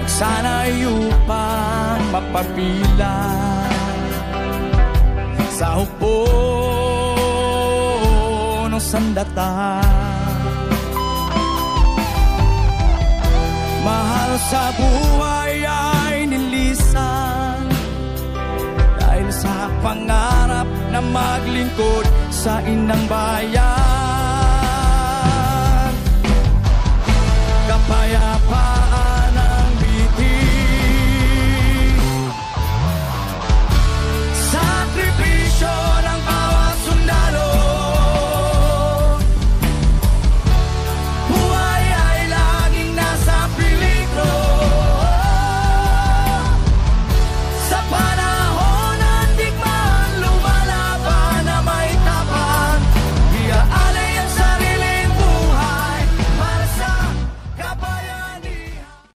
sana'y upang mapapila sa hukbo ng sandata. Mahal sa buhay ay nilisan dahil sa pangarap na maglingkod sa inang bayan. Kapayapaan